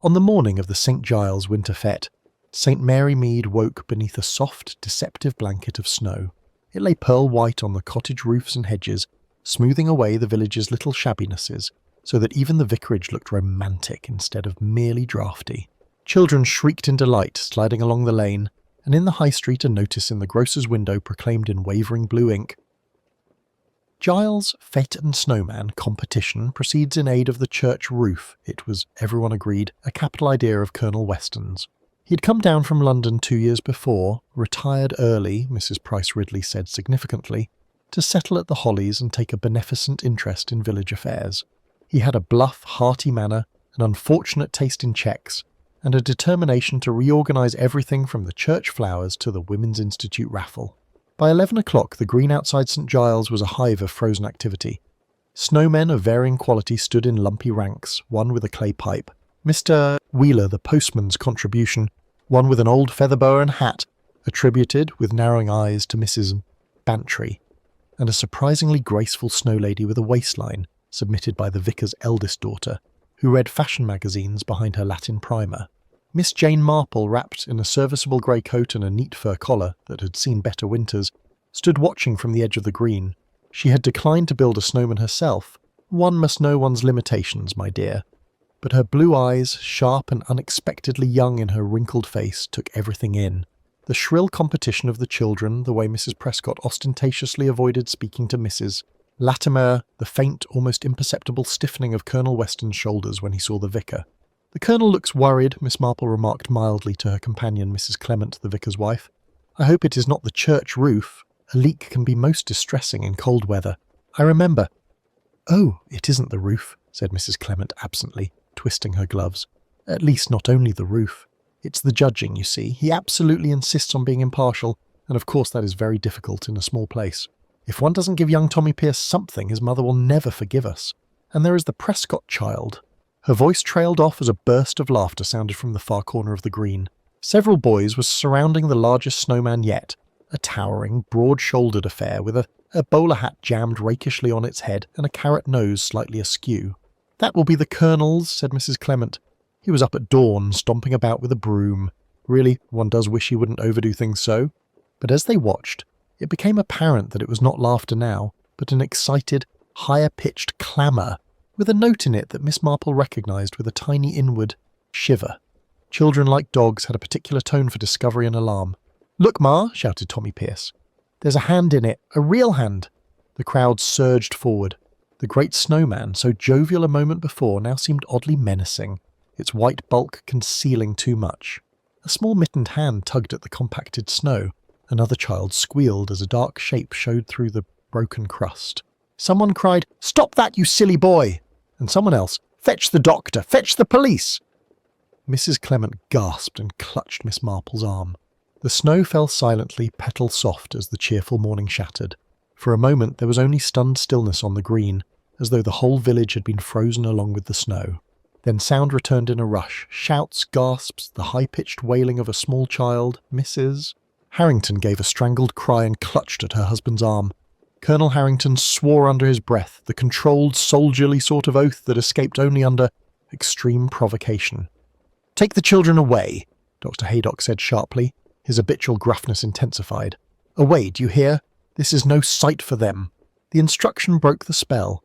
On the morning of the St. Giles winter fete, St. Mary Mead woke beneath a soft, deceptive blanket of snow. It lay pearl-white on the cottage roofs and hedges, smoothing away the village's little shabbinesses, so that even the vicarage looked romantic instead of merely draughty. Children shrieked in delight, sliding along the lane, and in the high street a notice in the grocer's window proclaimed in wavering blue ink, "Giles' Fatal Snowman competition proceeds in aid of the church roof." It was, everyone agreed, a capital idea of Colonel Weston's. He'd come down from London 2 years before, retired early, Mrs. Price Ridley said significantly, to settle at the Hollies and take a beneficent interest in village affairs. He had a bluff, hearty manner, an unfortunate taste in cheques, and a determination to reorganise everything from the church flowers to the Women's Institute raffle. By 11 o'clock, the green outside St. Giles was a hive of frozen activity. Snowmen of varying quality stood in lumpy ranks, one with a clay pipe. Mr. Wheeler, the postman's contribution, one with an old feather boa and hat, attributed, with narrowing eyes, to Mrs. Bantry, and a surprisingly graceful snow lady with a waistline, submitted by the vicar's eldest daughter, who read fashion magazines behind her Latin primer. Miss Jane Marple, wrapped in a serviceable grey coat and a neat fur collar that had seen better winters, stood watching from the edge of the green. She had declined to build a snowman herself. One must know one's limitations, my dear. But her blue eyes, sharp and unexpectedly young in her wrinkled face, took everything in. The shrill competition of the children, the way Mrs. Prescott ostentatiously avoided speaking to Mrs. Latimer, the faint, almost imperceptible stiffening of Colonel Weston's shoulders when he saw the vicar. "The Colonel looks worried," Miss Marple remarked mildly to her companion, Mrs. Clement, the vicar's wife. "I hope it is not the church roof. A leak can be most distressing in cold weather. I remember—" "Oh, it isn't the roof," said Mrs. Clement absently, twisting her gloves. "At least not only the roof. It's the judging, you see. He absolutely insists on being impartial, and of course that is very difficult in a small place. If one doesn't give young Tommy Pierce something, his mother will never forgive us. And there is the Prescott child." Her voice trailed off as a burst of laughter sounded from the far corner of the green. Several boys were surrounding the largest snowman yet, a towering, broad-shouldered affair with a bowler hat jammed rakishly on its head and a carrot nose slightly askew. "That will be the Colonel's," said Mrs. Clement. "He was up at dawn, stomping about with a broom. Really, one does wish he wouldn't overdo things so." But as they watched, it became apparent that it was not laughter now, but an excited, higher-pitched clamour, with a note in it that Miss Marple recognised with a tiny inward shiver. Children, like dogs, had a particular tone for discovery and alarm. "Look, Ma!" shouted Tommy Pierce. "There's a hand in it, a real hand!" The crowd surged forward. The great snowman, so jovial a moment before, now seemed oddly menacing, its white bulk concealing too much. A small mittened hand tugged at the compacted snow. Another child squealed as a dark shape showed through the broken crust. Someone cried, "Stop that, you silly boy!" And someone else, "Fetch the doctor! Fetch the police!" Mrs. Clement gasped and clutched Miss Marple's arm. The snow fell silently, petal soft, as the cheerful morning shattered. For a moment there was only stunned stillness on the green, as though the whole village had been frozen along with the snow. Then sound returned in a rush, shouts, gasps, the high-pitched wailing of a small child. Mrs. Harrington gave a strangled cry and clutched at her husband's arm. Colonel Harrington swore under his breath, the controlled, soldierly sort of oath that escaped only under extreme provocation. "Take the children away," Dr. Haydock said sharply, his habitual gruffness intensified. "Away, do you hear? This is no sight for them." The instruction broke the spell.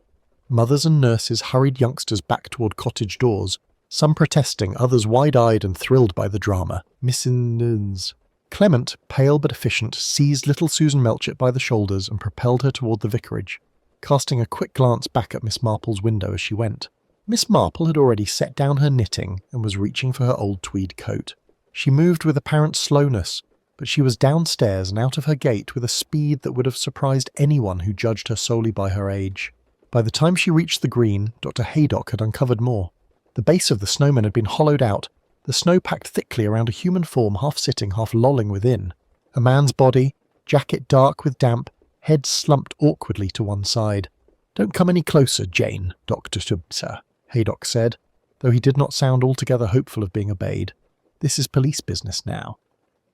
Mothers and nurses hurried youngsters back toward cottage doors, some protesting, others wide-eyed and thrilled by the drama. Mrs. Clement, pale but efficient, seized little Susan Melchett by the shoulders and propelled her toward the vicarage, casting a quick glance back at Miss Marple's window as she went. Miss Marple had already set down her knitting and was reaching for her old tweed coat. She moved with apparent slowness, but she was downstairs and out of her gate with a speed that would have surprised anyone who judged her solely by her age. By the time she reached the green, Dr. Haydock had uncovered more. The base of the snowman had been hollowed out, the snow packed thickly around a human form half sitting, half lolling within. A man's body, jacket dark with damp, head slumped awkwardly to one side. "Don't come any closer, Jane, Dr. Sir," Haydock said, though he did not sound altogether hopeful of being obeyed. "This is police business now."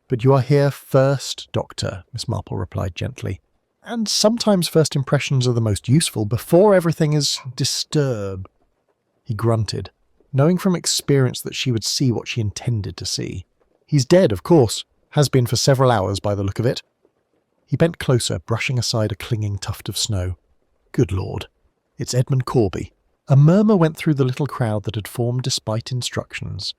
"But you are here first, Doctor," Miss Marple replied gently. "And sometimes first impressions are the most useful, before everything is disturbed." He grunted. knowing from experience that she would see what she intended to see. "He's dead, of course. Has been for several hours by the look of it." He bent closer, brushing aside a clinging tuft of snow. "Good Lord. It's Edmund Corby." A murmur went through the little crowd that had formed despite instructions.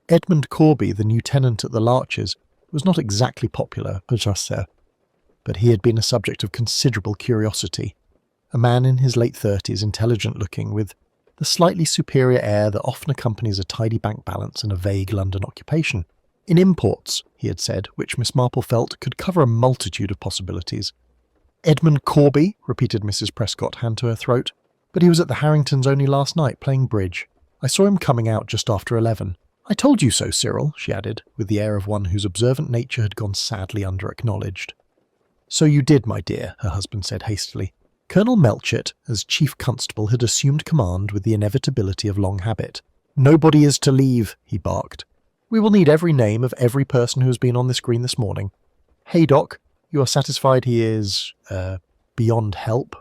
Edmund Corby, the new tenant at the Larches, was not exactly popular, but he had been a subject of considerable curiosity. A man in his late 30s, intelligent-looking, with the slightly superior air that often accompanies a tidy bank balance and a vague London occupation. In imports, he had said, which Miss Marple felt could cover a multitude of possibilities. "Edmund Corby," repeated Mrs. Prescott, hand to her throat. "But he was at the Harringtons only last night, playing bridge. I saw him coming out just after 11. I told you so, Cyril," she added, with the air of one whose observant nature had gone sadly under-acknowledged. "So you did, my dear," her husband said hastily. Colonel Melchett, as chief constable, had assumed command with the inevitability of long habit. "Nobody is to leave," he barked. "We will need every name of every person who has been on this green this morning. Haydock, you are satisfied he is, beyond help?"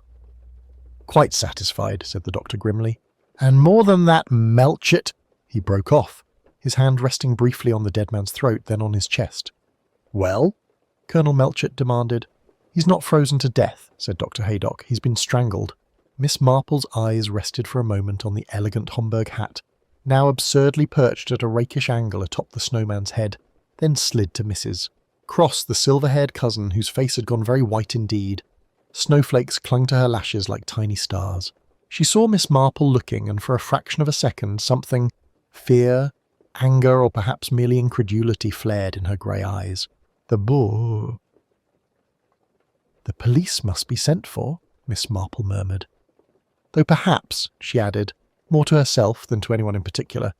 "Quite satisfied," said the doctor grimly. "And more than that, Melchett—" He broke off, his hand resting briefly on the dead man's throat, then on his chest. "Well?" Colonel Melchett demanded. "He's not frozen to death," said Dr. Haydock. "He's been strangled." Miss Marple's eyes rested for a moment on the elegant Homburg hat, now absurdly perched at a rakish angle atop the snowman's head, then slid to Mrs. Cross, the silver-haired cousin, whose face had gone very white indeed. Snowflakes clung to her lashes like tiny stars. She saw Miss Marple looking, and for a fraction of a second something, fear, anger, or perhaps merely incredulity, flared in her grey eyes. "The police must be sent for," Miss Marple murmured. "Though perhaps," she added, more to herself than to anyone in particular,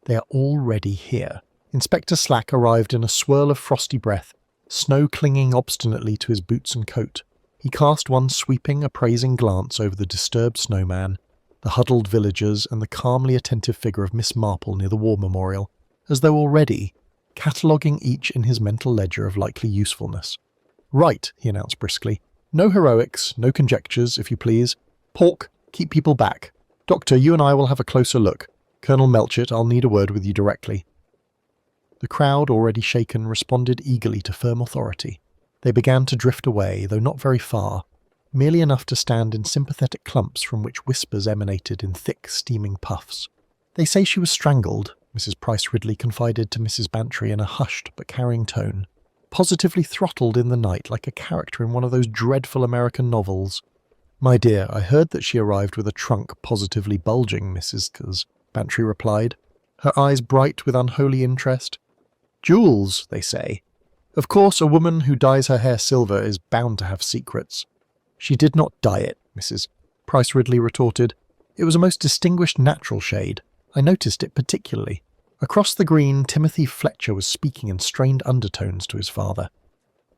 "they are already here." Inspector Slack arrived in a swirl of frosty breath, snow clinging obstinately to his boots and coat. He cast one sweeping, appraising glance over the disturbed snowman, the huddled villagers, and the calmly attentive figure of Miss Marple near the war memorial, as though already cataloguing each in his mental ledger of likely usefulness. "Right," he announced briskly. "No heroics, no conjectures, if you please. Pork, keep people back. Doctor, you and I will have a closer look. Colonel Melchett, I'll need a word with you directly." The crowd, already shaken, responded eagerly to firm authority. They began to drift away, though not very far, merely enough to stand in sympathetic clumps from which whispers emanated in thick, steaming puffs. "They say she was strangled," Mrs. Price Ridley confided to Mrs. Bantry in a hushed but carrying tone. "Positively throttled in the night like a character in one of those dreadful American novels." "My dear, I heard that she arrived with a trunk positively bulging," Mrs. Bantry replied, her eyes bright with unholy interest. "Jewels, they say. Of course, a woman who dyes her hair silver is bound to have secrets." "She did not dye it," Mrs. Price Ridley retorted. "It was a most distinguished natural shade. I noticed it particularly." Across the green, Timothy Fletcher was speaking in strained undertones to his father.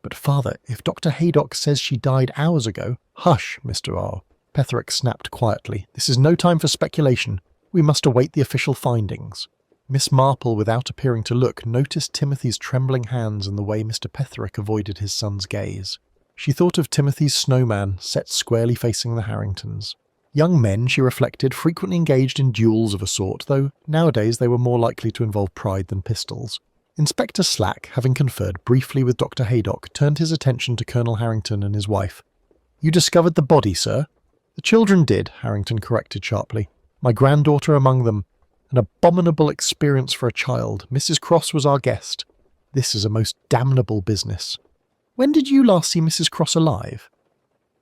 "But father, if Dr. Haydock says she died hours ago—" "Hush, Mr. R." Petherick snapped quietly. "This is no time for speculation. We must await the official findings." Miss Marple, without appearing to look, noticed Timothy's trembling hands and the way Mr. Petherick avoided his son's gaze. She thought of Timothy's snowman, set squarely facing the Harringtons. Young men, she reflected, frequently engaged in duels of a sort, though nowadays they were more likely to involve pride than pistols. Inspector Slack, having conferred briefly with Dr. Haydock, turned his attention to Colonel Harrington and his wife. "You discovered the body, sir?" "The children did," Harrington corrected sharply. "My granddaughter among them. An abominable experience for a child. Mrs. Cross was our guest. This is a most damnable business." "When did you last see Mrs. Cross alive?"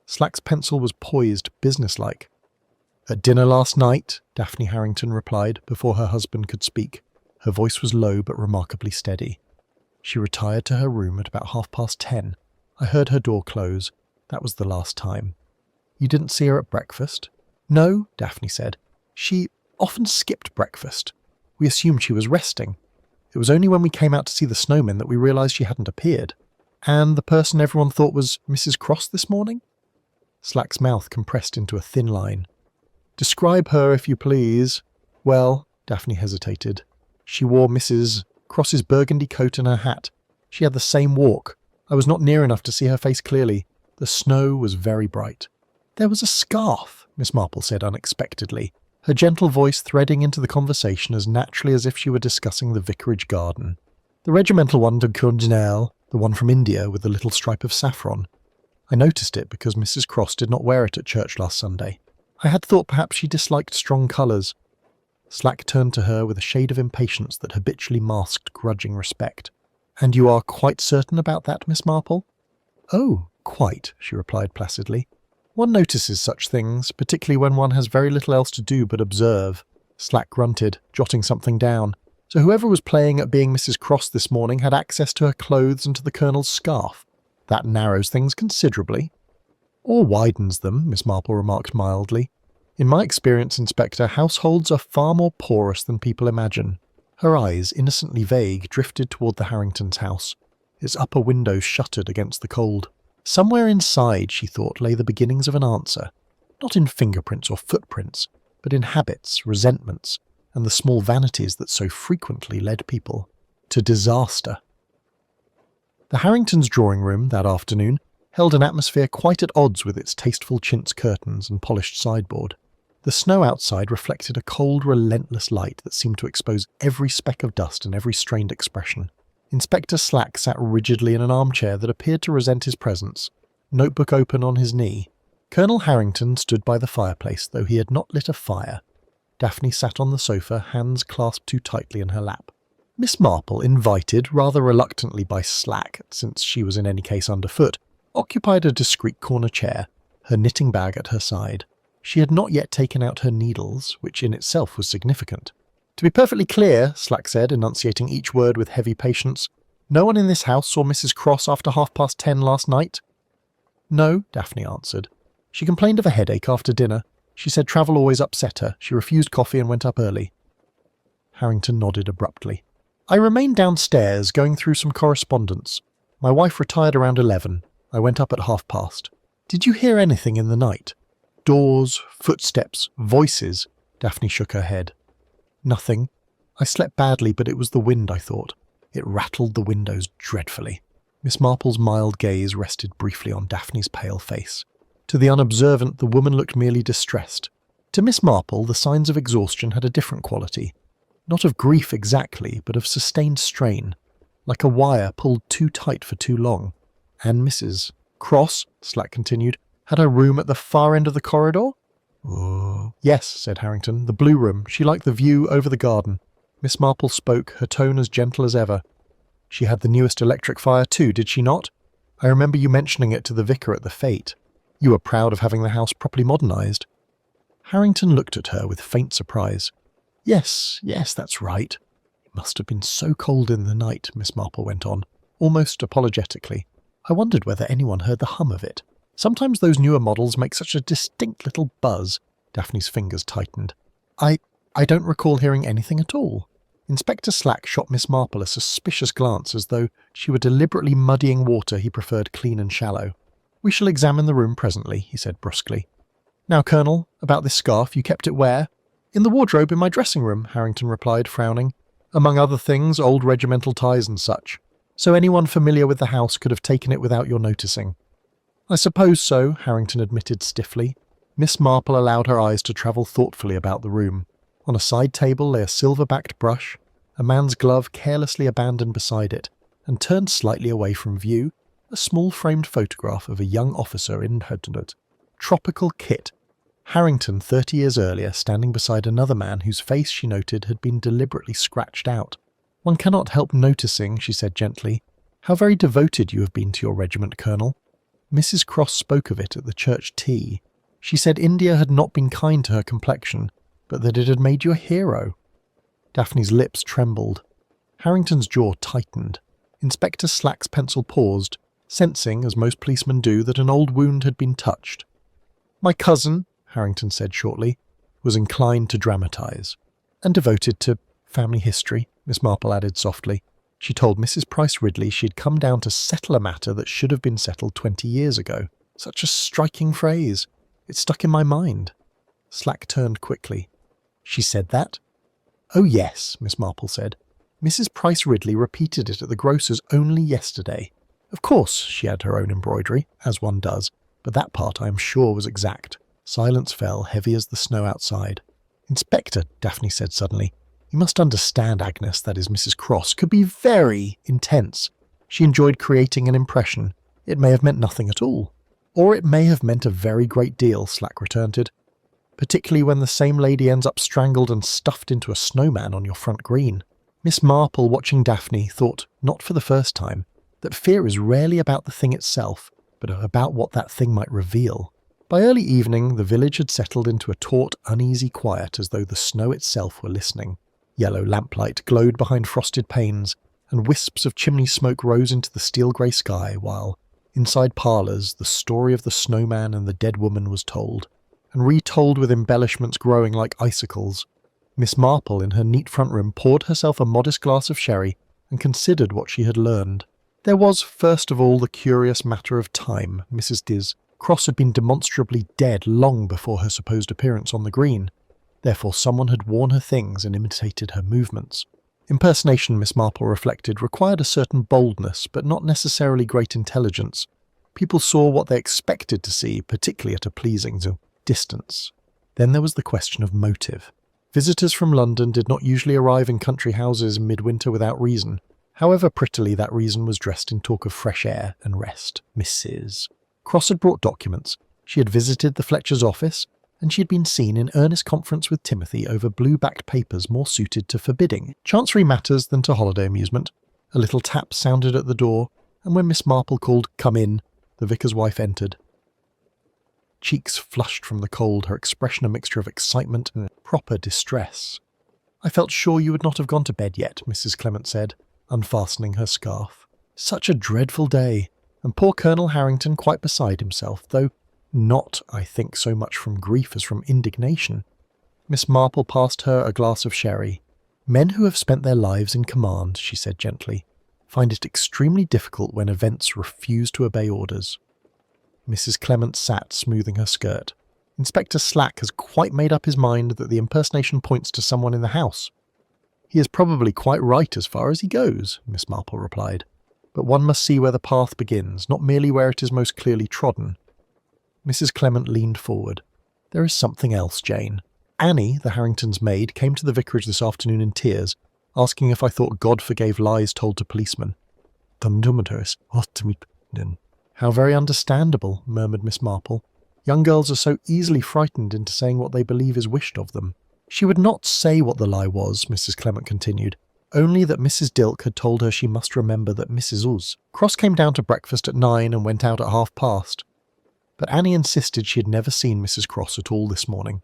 Slack's pencil was poised, businesslike. "At dinner last night," Daphne Harrington replied, before her husband could speak. Her voice was low but remarkably steady. "She retired to her room at about 10:30. I heard her door close. That was the last time." "You didn't see her at breakfast?" "No," Daphne said. "She often skipped breakfast. We assumed she was resting. It was only when we came out to see the snowmen that we realised she hadn't appeared." "And the person everyone thought was Mrs. Cross this morning?" Slack's mouth compressed into a thin line. "Describe her, if you please." "Well," Daphne hesitated. "She wore Mrs. Cross's burgundy coat and her hat. She had the same walk. I was not near enough to see her face clearly. The snow was very bright." "There was a scarf," Miss Marple said unexpectedly. her gentle voice threading into the conversation as naturally as if she were discussing the vicarage garden. "The regimental one de Cardinal, the one from India with the little stripe of saffron. I noticed it because Mrs. Cross did not wear it at church last Sunday. I had thought perhaps she disliked strong colours." Slack turned to her with a shade of impatience that habitually masked grudging respect. "And you are quite certain about that, Miss Marple?" "Oh, quite," she replied placidly. "One notices such things, particularly when one has very little else to do but observe." Slack grunted, jotting something down. "So whoever was playing at being Mrs. Cross this morning had access to her clothes and to the Colonel's scarf. That narrows things considerably." "Or widens them," Miss Marple remarked mildly. "In my experience, Inspector, households are far more porous than people imagine." Her eyes, innocently vague, drifted toward the Harringtons' house. Its upper windows shuttered against the cold. Somewhere inside, she thought, lay the beginnings of an answer. Not in fingerprints or footprints, but in habits, resentments, and the small vanities that so frequently led people to disaster. The Harringtons' drawing room, that afternoon, held an atmosphere quite at odds with its tasteful chintz curtains and polished sideboard. The snow outside reflected a cold, relentless light that seemed to expose every speck of dust and every strained expression. Inspector Slack sat rigidly in an armchair that appeared to resent his presence, notebook open on his knee. Colonel Harrington stood by the fireplace, though he had not lit a fire. Daphne sat on the sofa, hands clasped too tightly in her lap. Miss Marple, invited, rather reluctantly by Slack, since she was in any case underfoot, occupied a discreet corner chair, her knitting bag at her side. She had not yet taken out her needles, which in itself was significant. "To be perfectly clear," Slack said, enunciating each word with heavy patience, "no one in this house saw Mrs. Cross after 10:30 last night?" "No," Daphne answered. "She complained of a headache after dinner. She said travel always upset her. She refused coffee and went up early." Harrington nodded abruptly. "I remained downstairs, going through some correspondence. My wife retired around 11. I went up at past. Did you hear anything in the night? Doors, footsteps, voices?" Daphne shook her head. "Nothing. I slept badly, but it was the wind, I thought. It rattled the windows dreadfully." Miss Marple's mild gaze rested briefly on Daphne's pale face. To the unobservant, the woman looked merely distressed. To Miss Marple, the signs of exhaustion had a different quality. Not of grief exactly, but of sustained strain, like a wire pulled too tight for too long. "And Mrs. Cross," Slack continued, "had her room at the far end of the corridor?" "Oh." "Yes," said Harrington, "the blue room. She liked the view over the garden." Miss Marple spoke, her tone as gentle as ever. "She had the newest electric fire too, did she not? I remember you mentioning it to the vicar at the fete. You were proud of having the house properly modernised." Harrington looked at her with faint surprise. Yes, that's right." "It must have been so cold in the night," Miss Marple went on, almost apologetically. "I wondered whether anyone heard the hum of it. Sometimes those newer models make such a distinct little buzz." Daphne's fingers tightened. I don't recall hearing anything at all." Inspector Slack shot Miss Marple a suspicious glance as though she were deliberately muddying water he preferred clean and shallow. "We shall examine the room presently," he said brusquely. "Now, Colonel, about this scarf, you kept it where?" "In the wardrobe in my dressing room," Harrington replied, frowning. "Among other things, old regimental ties and such. So anyone familiar with the house could have taken it without your noticing." "I suppose so," Harrington admitted stiffly. Miss Marple allowed her eyes to travel thoughtfully about the room. On a side table lay a silver-backed brush, a man's glove carelessly abandoned beside it, and turned slightly away from view, a small framed photograph of a young officer in Whodunit. Tropical kit. Harrington, 30 years earlier, standing beside another man whose face, she noted, had been deliberately scratched out. "One cannot help noticing," she said gently, "how very devoted you have been to your regiment, Colonel. Mrs. Cross spoke of it at the church tea. She said India had not been kind to her complexion, but that it had made you a hero." Daphne's lips trembled. Harrington's jaw tightened. Inspector Slack's pencil paused, sensing, as most policemen do, that an old wound had been touched. "My cousin," Harrington said shortly, "was inclined to dramatise. And devoted to family history," Miss Marple added softly. "She told Mrs. Price Ridley she had come down to settle a matter that should have been settled 20 years ago. Such a striking phrase. It stuck in my mind." Slack turned quickly. "She said that?" "Oh yes," Miss Marple said. "Mrs. Price Ridley repeated it at the grocer's only yesterday. Of course, she had her own embroidery, as one does, but that part I am sure was exact." Silence fell, heavy as the snow outside. "Inspector," Daphne said suddenly, "you must understand Agnes, that is Mrs. Cross, could be very intense. She enjoyed creating an impression. It may have meant nothing at all. Or it may have meant a very great deal," Slack returned. "Particularly when the same lady ends up strangled and stuffed into a snowman on your front green." Miss Marple, watching Daphne, thought, not for the first time, that fear is rarely about the thing itself, but about what that thing might reveal. By early evening, the village had settled into a taut, uneasy quiet as though the snow itself were listening. Yellow lamplight glowed behind frosted panes, and wisps of chimney smoke rose into the steel-grey sky, while, inside parlours, the story of the snowman and the dead woman was told, and retold with embellishments growing like icicles. Miss Marple, in her neat front room, poured herself a modest glass of sherry and considered what she had learned. There was, first of all, the curious matter of time. Mrs. Cross had been demonstrably dead long before her supposed appearance on the green. Therefore someone had worn her things and imitated her movements. Impersonation, Miss Marple reflected, required a certain boldness, but not necessarily great intelligence. People saw what they expected to see, particularly at a pleasing distance. Then there was the question of motive. Visitors from London did not usually arrive in country houses in midwinter without reason. However prettily that reason was dressed in talk of fresh air and rest. Mrs. Cross had brought documents. She had visited the Fletcher's office, and she had been seen in earnest conference with Timothy over blue-backed papers more suited to forbidding Chancery matters than to holiday amusement. A little tap sounded at the door, and when Miss Marple called, "Come in," the vicar's wife entered. Cheeks flushed from the cold, her expression a mixture of excitement and proper distress. "I felt sure you would not have gone to bed yet," Mrs. Clement said, unfastening her scarf. "Such a dreadful day, and poor Colonel Harrington quite beside himself, though not, I think, so much from grief as from indignation." Miss Marple passed her a glass of sherry. "Men who have spent their lives in command," she said gently, "find it extremely difficult when events refuse to obey orders." Mrs. Clement sat, smoothing her skirt. "Inspector Slack has quite made up his mind that the impersonation points to someone in the house." "He is probably quite right as far as he goes," Miss Marple replied. "But one must see where the path begins, not merely where it is most clearly trodden." Mrs. Clement leaned forward. "There is something else, Jane. Annie, the Harringtons' maid, came to the vicarage this afternoon in tears, asking if I thought God forgave lies told to policemen." "How very understandable," murmured Miss Marple. "Young girls are so easily frightened into saying what they believe is wished of them." "She would not say what the lie was," Mrs. Clement continued, "only that Mrs. Dilke had told her she must remember that Mrs. Cross came down to breakfast at 9 and went out at past. But Annie insisted she had never seen Mrs. Cross at all this morning."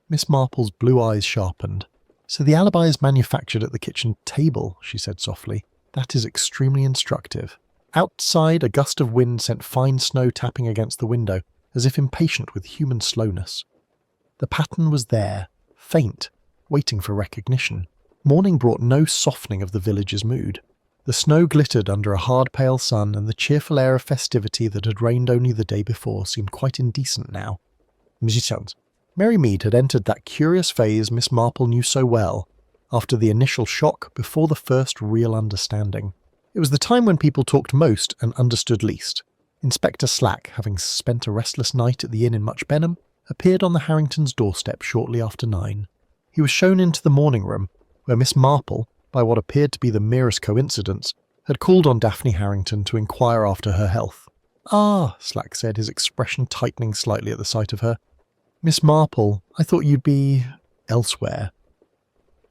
Miss Marple's blue eyes sharpened. "So the alibi is manufactured at the kitchen table," she said softly. "That is extremely instructive." Outside, a gust of wind sent fine snow tapping against the window, as if impatient with human slowness. The pattern was there, faint, waiting for recognition. Morning brought no softening of the village's mood. The snow glittered under a hard pale sun, and the cheerful air of festivity that had reigned only the day before seemed quite indecent now. Mary Mead had entered that curious phase Miss Marple knew so well, after the initial shock, before the first real understanding. It was the time when people talked most and understood least. Inspector Slack, having spent a restless night at the inn in Much Benham, appeared on the Harringtons' doorstep shortly after 9. He was shown into the morning room, where Miss Marple, by what appeared to be the merest coincidence, had called on Daphne Harrington to inquire after her health. "Ah," Slack said, his expression tightening slightly at the sight of her. "Miss Marple, I thought you'd be elsewhere."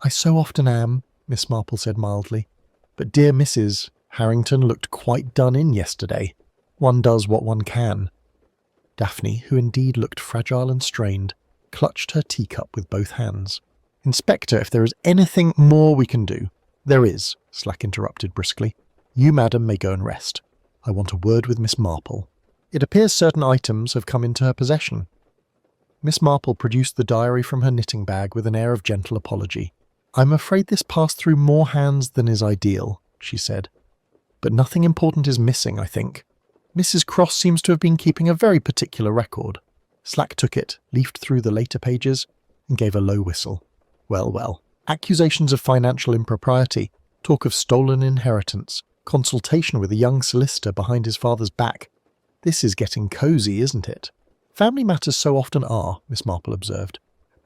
"I so often am," Miss Marple said mildly. "But dear Mrs. Harrington looked quite done in yesterday. One does what one can." Daphne, who indeed looked fragile and strained, clutched her teacup with both hands. "Inspector, if there is anything more we can do—" "There is," Slack interrupted briskly. "You, madam, may go and rest. I want a word with Miss Marple. It appears certain items have come into her possession." Miss Marple produced the diary from her knitting bag with an air of gentle apology. "I'm afraid this passed through more hands than is ideal," she said. "But nothing important is missing, I think. Mrs. Cross seems to have been keeping a very particular record." Slack took it, leafed through the later pages, and gave a low whistle. "Well, well. Accusations of financial impropriety, talk of stolen inheritance, consultation with a young solicitor behind his father's back. This is getting cosy, isn't it?" "Family matters so often are," Miss Marple observed.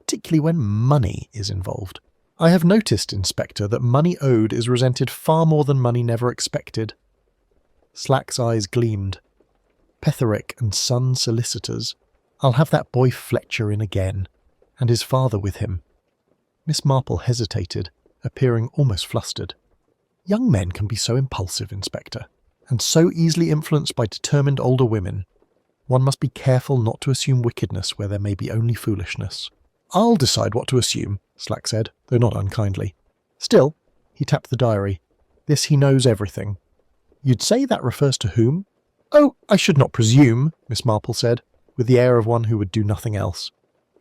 particularly when money is involved. I have noticed, Inspector, that money owed is resented far more than money never expected. Slack's eyes gleamed. Petherick and Son solicitors. I'll have that boy Fletcher in again, and his father with him. Miss Marple hesitated, appearing almost flustered. Young men can be so impulsive, Inspector, and so easily influenced by determined older women. One must be careful not to assume wickedness where there may be only foolishness. I'll decide what to assume, Slack said, though not unkindly. Still, he tapped the diary. This he knows everything. You'd say that refers to whom? Oh, I should not presume, Miss Marple said, with the air of one who would do nothing else.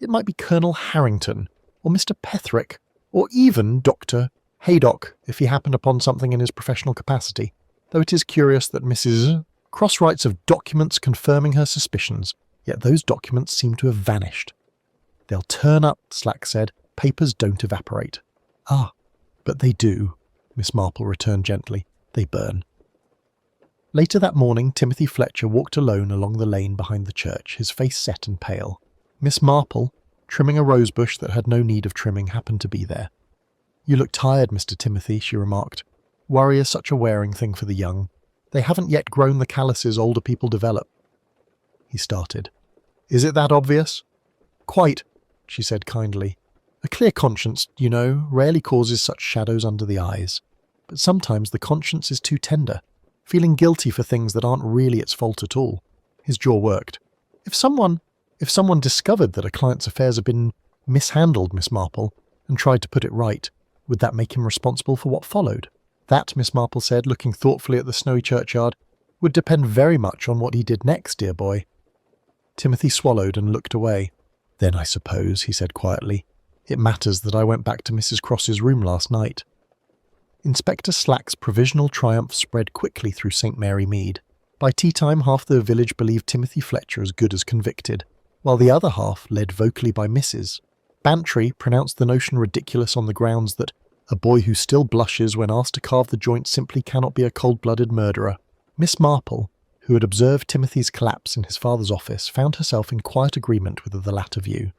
It might be Colonel Harrington, or Mr. Petherick, or even Dr. Haydock, if he happened upon something in his professional capacity, though it is curious that Mrs. Cross writes of documents confirming her suspicions, yet those documents seem to have vanished. They'll turn up, Slack said. Papers don't evaporate. Ah, but they do, Miss Marple returned gently. They burn. Later that morning, Timothy Fletcher walked alone along the lane behind the church, his face set and pale. Miss Marple, trimming a rosebush that had no need of trimming, happened to be there. You look tired, Mr. Timothy, she remarked. Worry is such a wearing thing for the young. They haven't yet grown the calluses older people develop. He started. Is it that obvious? Quite, she said kindly. A clear conscience, you know, rarely causes such shadows under the eyes. But sometimes the conscience is too tender, feeling guilty for things that aren't really its fault at all. His jaw worked. If someone discovered that a client's affairs had been mishandled, Miss Marple, and tried to put it right, would that make him responsible for what followed? That, Miss Marple said, looking thoughtfully at the snowy churchyard, would depend very much on what he did next, dear boy. Timothy swallowed and looked away. Then I suppose, he said quietly, it matters that I went back to Mrs. Cross's room last night. Inspector Slack's provisional triumph spread quickly through St. Mary Mead. By tea-time, half the village believed Timothy Fletcher as good as convicted, while the other half, led vocally by Mrs. Bantry, pronounced the notion ridiculous on the grounds that a boy who still blushes when asked to carve the joint simply cannot be a cold-blooded murderer. Miss Marple, who had observed Timothy's collapse in his father's office, found herself in quiet agreement with the latter view.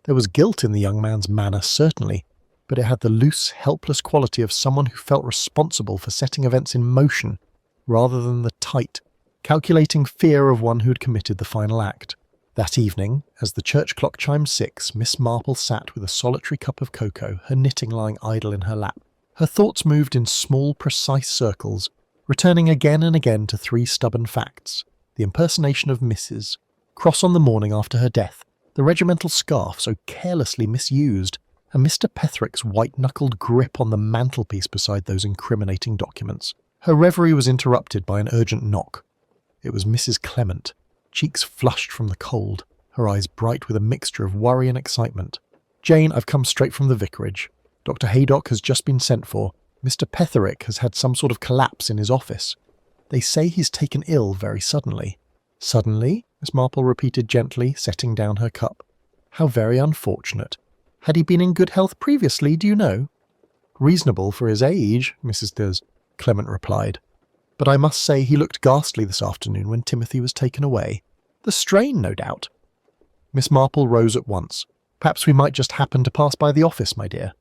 There was guilt in the young man's manner, certainly, but it had the loose, helpless quality of someone who felt responsible for setting events in motion, rather than the tight, calculating fear of one who had committed the final act. That evening, as the church clock chimed 6, Miss Marple sat with a solitary cup of cocoa, her knitting lying idle in her lap. Her thoughts moved in small, precise circles, returning again and again to 3 stubborn facts: the impersonation of Mrs. Cross on the morning after her death, the regimental scarf so carelessly misused, and Mr. Petherick's white-knuckled grip on the mantelpiece beside those incriminating documents. Her reverie was interrupted by an urgent knock. It was Mrs. Clement, cheeks flushed from the cold, her eyes bright with a mixture of worry and excitement. Jane, I've come straight from the vicarage. Dr. Haydock has just been sent for. Mr. Petherick has had some sort of collapse in his office. They say he's taken ill very suddenly. Suddenly? Miss Marple repeated gently, setting down her cup. How very unfortunate. Had he been in good health previously, do you know? Reasonable for his age, Mrs. Clement replied. But I must say he looked ghastly this afternoon when Timothy was taken away. The strain, no doubt. Miss Marple rose at once. Perhaps we might just happen to pass by the office, my dear.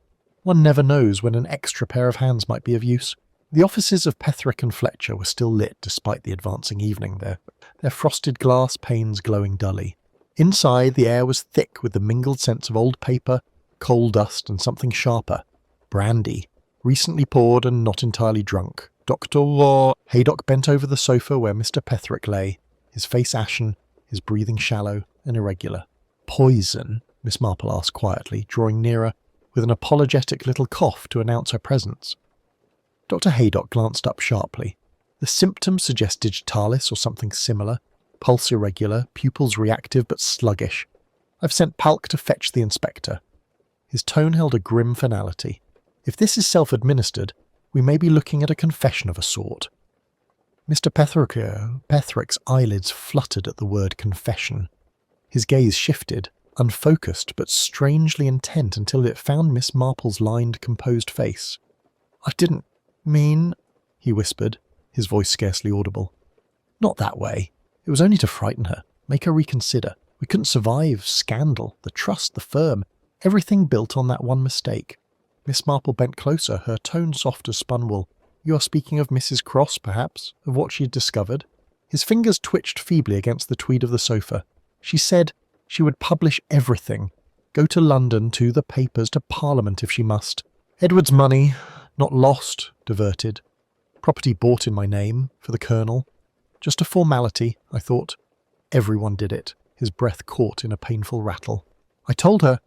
One never knows when an extra pair of hands might be of use. The offices of Petherick and Fletcher were still lit despite the advancing evening, their frosted glass panes glowing dully. Inside, the air was thick with the mingled scents of old paper, coal dust, and something sharper. Brandy, recently poured and not entirely drunk. Dr. Haydock bent over the sofa where Mr. Petherick lay, his face ashen, his breathing shallow and irregular. Poison? Miss Marple asked quietly, drawing nearer, with an apologetic little cough to announce her presence. Dr. Haydock glanced up sharply. The symptoms suggest digitalis or something similar, pulse irregular, pupils reactive but sluggish. I've sent Palk to fetch the inspector. His tone held a grim finality. If this is self-administered, we may be looking at a confession of a sort. Mr. Petherick's eyelids fluttered at the word confession. His gaze shifted, unfocused but strangely intent until it found Miss Marple's lined, composed face. I didn't mean, he whispered, his voice scarcely audible. Not that way. It was only to frighten her, make her reconsider. We couldn't survive scandal, the trust, the firm, Everything built on that one mistake. Miss Marple bent closer, her tone soft as spun wool. You are speaking of Mrs. Cross, perhaps, of what she had discovered? His fingers twitched feebly against the tweed of the sofa. She said she would publish everything. Go to London, to the papers, to Parliament if she must. Edward's money, not lost, diverted. Property bought in my name, for the Colonel. Just a formality, I thought. Everyone did it. His breath caught in a painful rattle. I told her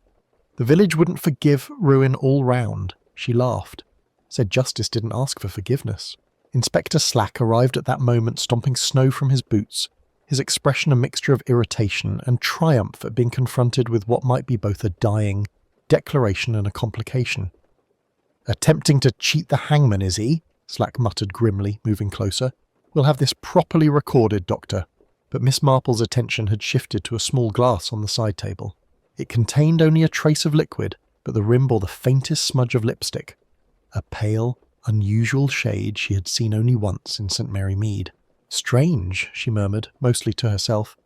the village wouldn't forgive ruin all round. She laughed. Said justice didn't ask for forgiveness. Inspector Slack arrived at that moment stomping snow from his boots, his expression a mixture of irritation and triumph at being confronted with what might be both a dying declaration and a complication. Attempting to cheat the hangman, is he? Slack muttered grimly, moving closer. We'll have this properly recorded, Doctor. But Miss Marple's attention had shifted to a small glass on the side table. It contained only a trace of liquid, but the rim bore the faintest smudge of lipstick. A pale, unusual shade she had seen only once in St. Mary Mead. Strange, she murmured, mostly to herself.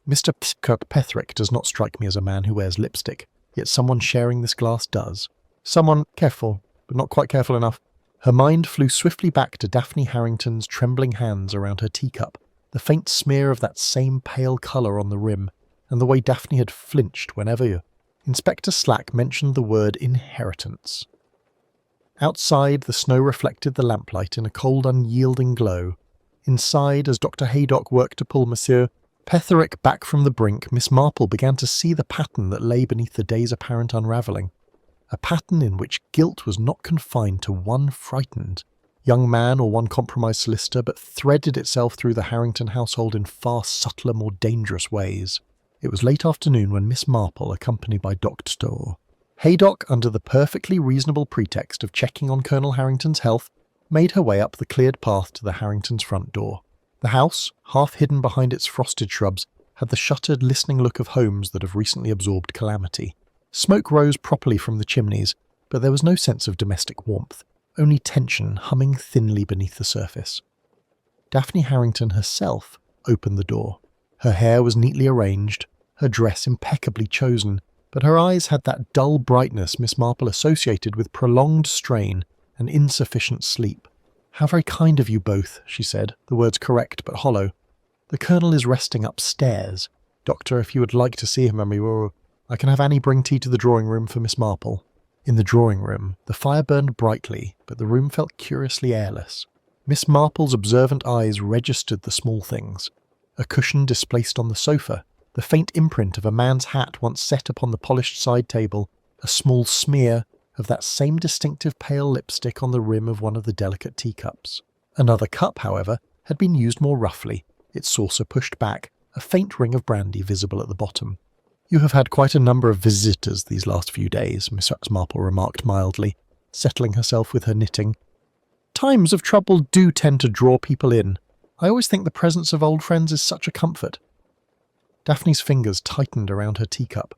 Mr. Kirkpatrick does not strike me as a man who wears lipstick, yet someone sharing this glass does. Someone careful, but not quite careful enough. Her mind flew swiftly back to Daphne Harrington's trembling hands around her teacup, the faint smear of that same pale colour on the rim, and the way Daphne had flinched whenever Inspector Slack mentioned the word inheritance. Outside, the snow reflected the lamplight in a cold, unyielding glow. Inside, as Dr. Haydock worked to pull Monsieur Petherick back from the brink, Miss Marple began to see the pattern that lay beneath the day's apparent unravelling. A pattern in which guilt was not confined to one frightened young man or one compromised solicitor, but threaded itself through the Harrington household in far subtler, more dangerous ways. It was late afternoon when Miss Marple, accompanied by Dr. Haydock, under the perfectly reasonable pretext of checking on Colonel Harrington's health, made her way up the cleared path to the Harringtons' front door. The house, half hidden behind its frosted shrubs, had the shuttered, listening look of homes that have recently absorbed calamity. Smoke rose properly from the chimneys, but there was no sense of domestic warmth, only tension humming thinly beneath the surface. Daphne Harrington herself opened the door. Her hair was neatly arranged, her dress impeccably chosen, but her eyes had that dull brightness Miss Marple associated with prolonged strain and insufficient sleep. "How very kind of you both," she said, the words correct but hollow. "The Colonel is resting upstairs. Doctor, if you would like to see him, I can have Annie bring tea to the drawing-room for Miss Marple." In the drawing-room, the fire burned brightly, but the room felt curiously airless. Miss Marple's observant eyes registered the small things. A cushion displaced on the sofa, the faint imprint of a man's hat once set upon the polished side table, a small smear of that same distinctive pale lipstick on the rim of one of the delicate teacups. Another cup, however, had been used more roughly, its saucer pushed back, a faint ring of brandy visible at the bottom. "You have had quite a number of visitors these last few days," Miss Marple remarked mildly, settling herself with her knitting. "Times of trouble do tend to draw people in. I always think the presence of old friends is such a comfort." Daphne's fingers tightened around her teacup.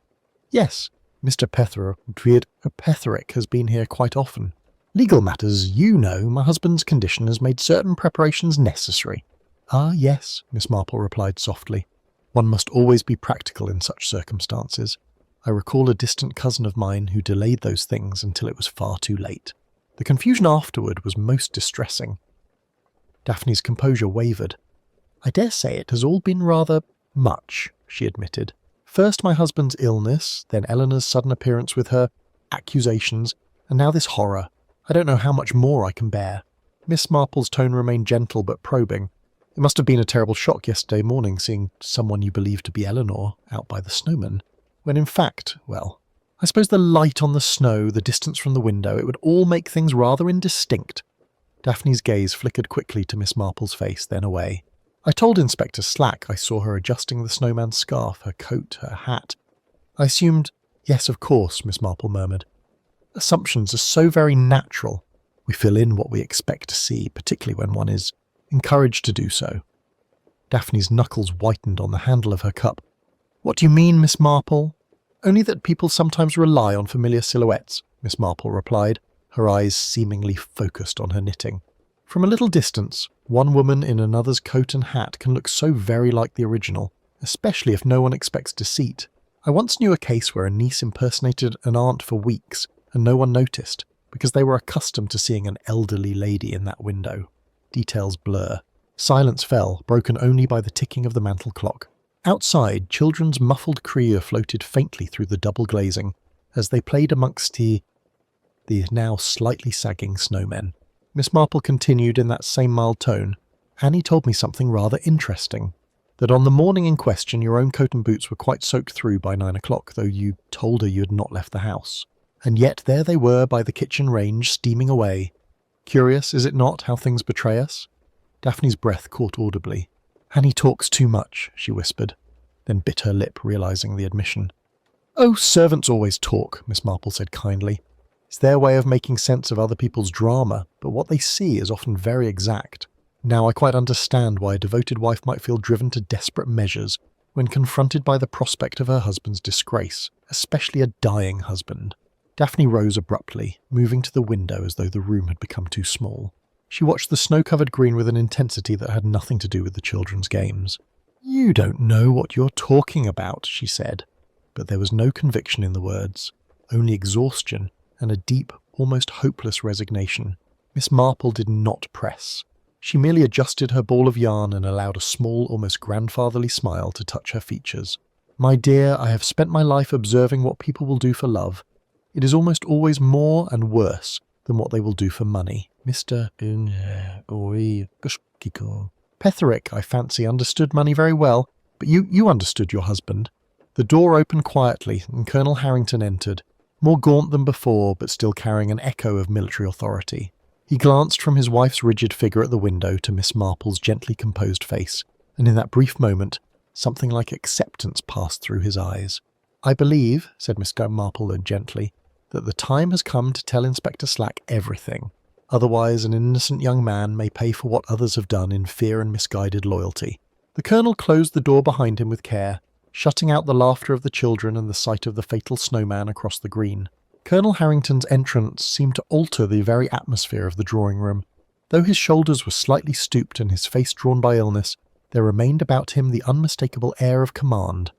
"Yes, Mr. Petherick has been here quite often. Legal matters, you know, my husband's condition has made certain preparations necessary." "Ah, yes," Miss Marple replied softly. "One must always be practical in such circumstances. I recall a distant cousin of mine who delayed those things until it was far too late. The confusion afterward was most distressing." Daphne's composure wavered. "I dare say it has all been rather much," she admitted. "First my husband's illness, then Eleanor's sudden appearance with her accusations, and now this horror. I don't know how much more I can bear." Miss Marple's tone remained gentle but probing. "It must have been a terrible shock yesterday morning seeing someone you believed to be Eleanor out by the snowman, when in fact, well, I suppose the light on the snow, the distance from the window, it would all make things rather indistinct." Daphne's gaze flickered quickly to Miss Marple's face, then away. "I told Inspector Slack I saw her adjusting the snowman's scarf, her coat, her hat. I assumed—" "Yes, of course," Miss Marple murmured. "Assumptions are so very natural. We fill in what we expect to see, particularly when one is encouraged to do so." Daphne's knuckles whitened on the handle of her cup. "What do you mean, Miss Marple?" "Only that people sometimes rely on familiar silhouettes," Miss Marple replied, her eyes seemingly focused on her knitting. "From a little distance, one woman in another's coat and hat can look so very like the original, especially if no one expects deceit. I once knew a case where a niece impersonated an aunt for weeks and no one noticed because they were accustomed to seeing an elderly lady in that window. Details blur. Silence fell, broken only by the ticking of the mantel clock. Outside, children's muffled cry floated faintly through the double glazing as they played amongst the now slightly sagging snowmen. Miss Marple continued in that same mild tone. Annie told me something rather interesting. That on the morning in question your own coat and boots were quite soaked through by 9 o'clock, though you told her you had not left the house. And yet there they were by the kitchen range, steaming away. Curious, is it not, how things betray us? Daphne's breath caught audibly. Annie talks too much, she whispered, then bit her lip, realising the admission. Oh, servants always talk, Miss Marple said kindly. It's their way of making sense of other people's drama, but what they see is often very exact. Now I quite understand why a devoted wife might feel driven to desperate measures when confronted by the prospect of her husband's disgrace, especially a dying husband. Daphne rose abruptly, moving to the window as though the room had become too small. She watched the snow-covered green with an intensity that had nothing to do with the children's games. You don't know what you're talking about, she said, but there was no conviction in the words, only exhaustion and a deep, almost hopeless resignation. Miss Marple did not press. She merely adjusted her ball of yarn and allowed a small, almost grandfatherly smile to touch her features. My dear, I have spent my life observing what people will do for love. It is almost always more and worse than what they will do for money. Mr. Petherick, I fancy, understood money very well, but you understood your husband. The door opened quietly, and Colonel Harrington entered, more gaunt than before, but still carrying an echo of military authority. He glanced from his wife's rigid figure at the window to Miss Marple's gently composed face, and in that brief moment, something like acceptance passed through his eyes. I believe, said Miss Marple gently, that the time has come to tell Inspector Slack everything. Otherwise, an innocent young man may pay for what others have done in fear and misguided loyalty. The Colonel closed the door behind him with care, shutting out the laughter of the children and the sight of the fatal snowman across the green. Colonel Harrington's entrance seemed to alter the very atmosphere of the drawing-room. Though his shoulders were slightly stooped and his face drawn by illness, there remained about him the unmistakable air of command,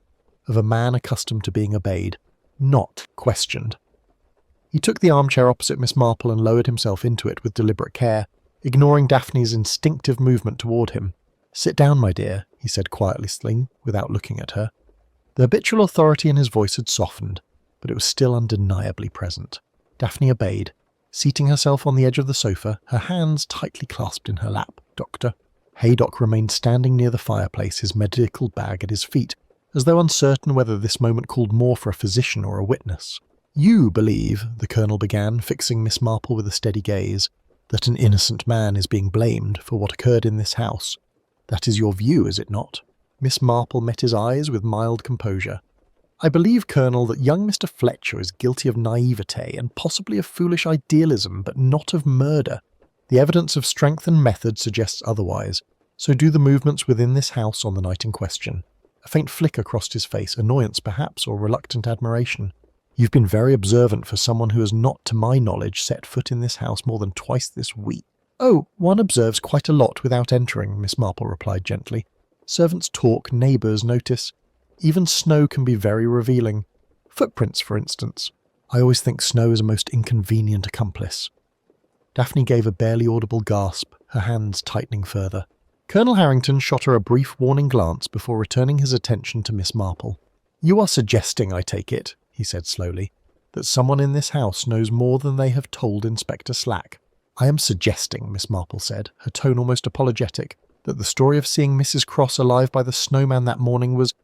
of a man accustomed to being obeyed, not questioned. He took the armchair opposite Miss Marple and lowered himself into it with deliberate care, ignoring Daphne's instinctive movement toward him. Sit down, my dear, he said quietly, without looking at her. The habitual authority in his voice had softened, but it was still undeniably present. Daphne obeyed, seating herself on the edge of the sofa, her hands tightly clasped in her lap. Doctor. Haydock remained standing near the fireplace, his medical bag at his feet, as though uncertain whether this moment called more for a physician or a witness. You believe, the Colonel began, fixing Miss Marple with a steady gaze, that an innocent man is being blamed for what occurred in this house. That is your view, is it not? Miss Marple met his eyes with mild composure. I believe, Colonel, that young Mr. Fletcher is guilty of naivete and possibly of foolish idealism, but not of murder. The evidence of strength and method suggests otherwise, so do the movements within this house on the night in question. A faint flicker crossed his face, annoyance perhaps, or reluctant admiration. You've been very observant for someone who has not, to my knowledge, set foot in this house more than twice this week. Oh, one observes quite a lot without entering, Miss Marple replied gently. Servants talk, neighbours notice. Even snow can be very revealing. Footprints, for instance. I always think snow is a most inconvenient accomplice. Daphne gave a barely audible gasp, her hands tightening further. Colonel Harrington shot her a brief warning glance before returning his attention to Miss Marple. You are suggesting, I take it, he said slowly, that someone in this house knows more than they have told Inspector Slack. I am suggesting, Miss Marple said, her tone almost apologetic, that the story of seeing Mrs. Cross alive by the snowman that morning was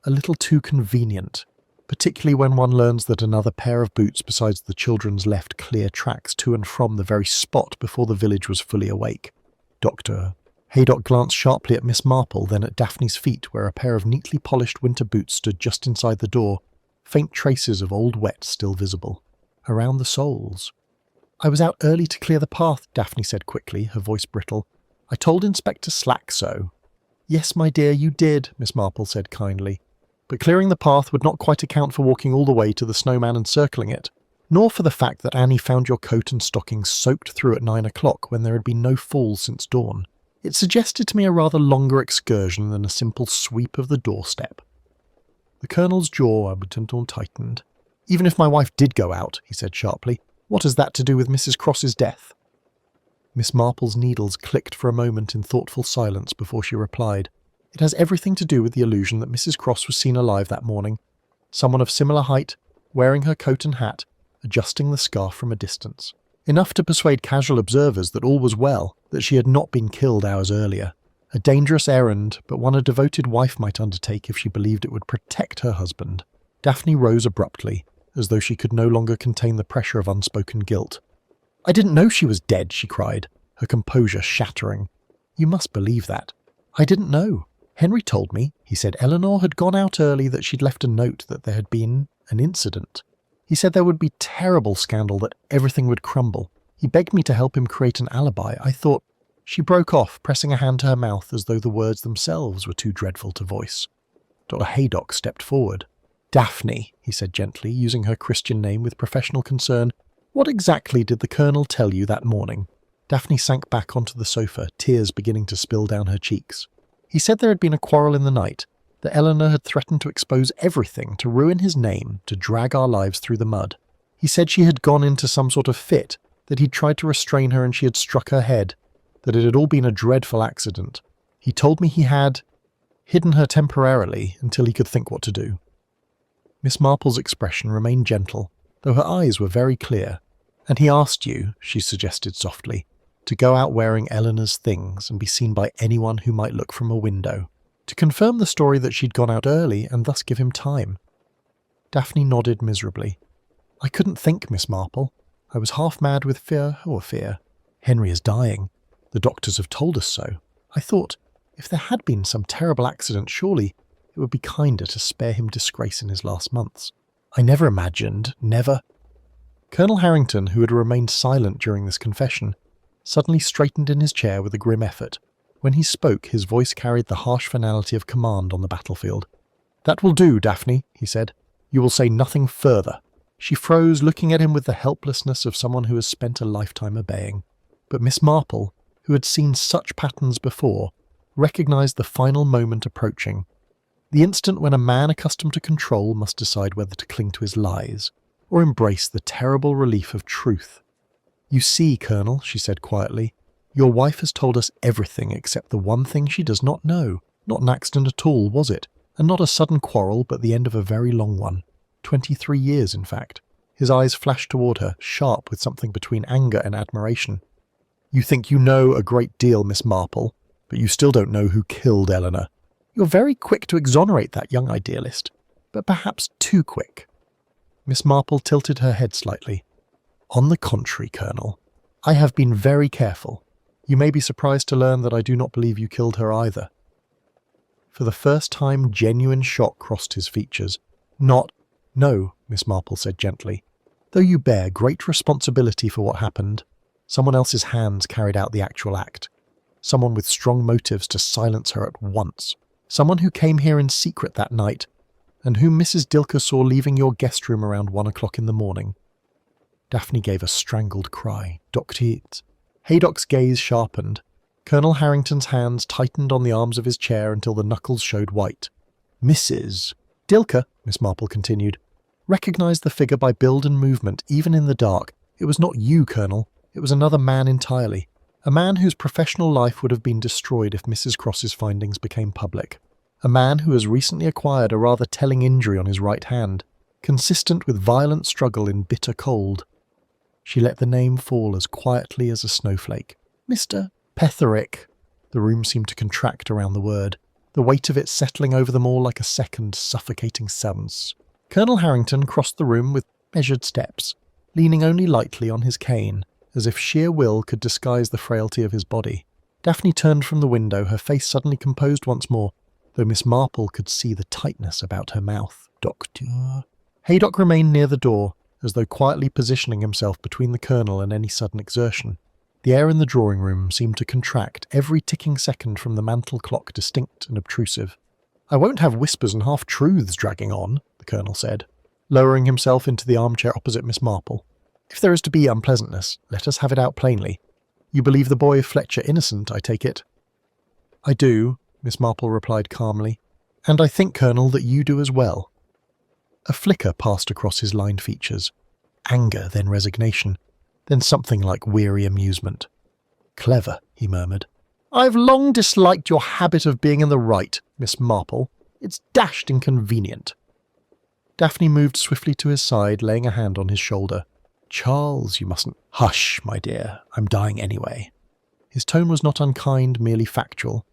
a little too convenient, particularly when one learns that another pair of boots besides the children's left clear tracks to and from the very spot before the village was fully awake. Doctor. Haydock glanced sharply at Miss Marple, then at Daphne's feet, where a pair of neatly polished winter boots stood just inside the door, faint traces of old wet still visible. Around the soles. I was out early to clear the path, Daphne said quickly, her voice brittle. I told Inspector Slack so. Yes, my dear, you did, Miss Marple said kindly. But clearing the path would not quite account for walking all the way to the snowman and circling it, nor for the fact that Annie found your coat and stockings soaked through at 9 o'clock when there had been no fall since dawn. It suggested to me a rather longer excursion than a simple sweep of the doorstep. The Colonel's jaw tightened. "Even if my wife did go out," he said sharply, "what has that to do with Mrs. Cross's death?" Miss Marple's needles clicked for a moment in thoughtful silence before she replied. "It has everything to do with the illusion that Mrs. Cross was seen alive that morning. Someone of similar height, wearing her coat and hat, adjusting the scarf from a distance. Enough to persuade casual observers that all was well, that she had not been killed hours earlier. A dangerous errand, but one a devoted wife might undertake if she believed it would protect her husband." Daphne rose abruptly, as though she could no longer contain the pressure of unspoken guilt. "I didn't know she was dead," she cried, her composure shattering. "You must believe that." "I didn't know. Henry told me. He said Eleanor had gone out early, that she'd left a note, that there had been an incident. He said there would be terrible scandal, that everything would crumble. He begged me to help him create an alibi. I thought—" She broke off, pressing a hand to her mouth as though the words themselves were too dreadful to voice. Dr. Haydock stepped forward. "Daphne," he said gently, using her Christian name with professional concern, "what exactly did the Colonel tell you that morning?" Daphne sank back onto the sofa, tears beginning to spill down her cheeks. "He said there had been a quarrel in the night, that Eleanor had threatened to expose everything, to ruin his name, to drag our lives through the mud. He said she had gone into some sort of fit, that he'd tried to restrain her and she had struck her head, that it had all been a dreadful accident. He told me he had hidden her temporarily until he could think what to do." Miss Marple's expression remained gentle, though her eyes were very clear. "And he asked you," she suggested softly, "to go out wearing Eleanor's things and be seen by anyone who might look from a window, to confirm the story that she'd gone out early and thus give him time." Daphne nodded miserably. "I couldn't think, Miss Marple. I was half mad with fear. Henry is dying. The doctors have told us so. I thought, if there had been some terrible accident, surely it would be kinder to spare him disgrace in his last months. I never imagined, never—" Colonel Harrington, who had remained silent during this confession, suddenly straightened in his chair with a grim effort. When he spoke, his voice carried the harsh finality of command on the battlefield. "That will do, Daphne," he said. "You will say nothing further." She froze, looking at him with the helplessness of someone who has spent a lifetime obeying. But Miss Marple, who had seen such patterns before, recognized the final moment approaching. The instant when a man accustomed to control must decide whether to cling to his lies, or embrace the terrible relief of truth. "You see, Colonel," she said quietly, "your wife has told us everything except the one thing she does not know. Not an accident at all, was it? And not a sudden quarrel, but the end of a very long one. 23 years, in fact." His eyes flashed toward her, sharp with something between anger and admiration. "You think you know a great deal, Miss Marple, but you still don't know who killed Eleanor. You're very quick to exonerate that young idealist, but perhaps too quick." Miss Marple tilted her head slightly. "On the contrary, Colonel, I have been very careful. You may be surprised to learn that I do not believe you killed her either." For the first time, genuine shock crossed his features. "No," Miss Marple said gently. "Though you bear great responsibility for what happened, someone else's hands carried out the actual act. Someone with strong motives to silence her at once. Someone who came here in secret that night, and whom Mrs. Dilker saw leaving your guest room around 1 o'clock in the morning." Daphne gave a strangled cry. "Doctor—" Haydock's gaze sharpened. Colonel Harrington's hands tightened on the arms of his chair until the knuckles showed white. "Mrs. Dilker," Miss Marple continued, "recognized the figure by build and movement, even in the dark. It was not you, Colonel. It was another man entirely. A man whose professional life would have been destroyed if Mrs. Cross's findings became public. A man who has recently acquired a rather telling injury on his right hand, consistent with violent struggle in bitter cold." She let the name fall as quietly as a snowflake. "Mr. Petherick." The room seemed to contract around the word, the weight of it settling over them all like a second, suffocating silence. Colonel Harrington crossed the room with measured steps, leaning only lightly on his cane, as if sheer will could disguise the frailty of his body. Daphne turned from the window, her face suddenly composed once more, though Miss Marple could see the tightness about her mouth. "Doctor—" Haydock remained near the door, as though quietly positioning himself between the Colonel and any sudden exertion. The air in the drawing room seemed to contract, every ticking second from the mantel clock distinct and obtrusive. "I won't have whispers and half-truths dragging on," the Colonel said, lowering himself into the armchair opposite Miss Marple. "If there is to be unpleasantness, let us have it out plainly. You believe the boy Fletcher innocent, I take it?" "I do," Miss Marple replied calmly. "And I think, Colonel, that you do as well. A flicker passed across his lined features. Anger, then resignation, then something like weary amusement. "Clever," he murmured. "I've long disliked your habit of being in the right, Miss Marple. It's dashed inconvenient." Daphne moved swiftly to his side, laying a hand on his shoulder. "Charles, you mustn't—" "Hush, my dear. I'm dying anyway." His tone was not unkind, merely factual,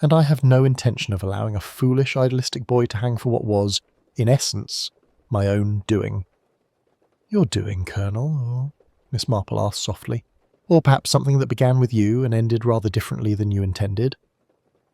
and I have no intention of allowing a foolish, idealistic boy to hang for what was, in essence, my own doing. "Your doing, Colonel?" Miss Marple asked softly. "Or perhaps something that began with you and ended rather differently than you intended?"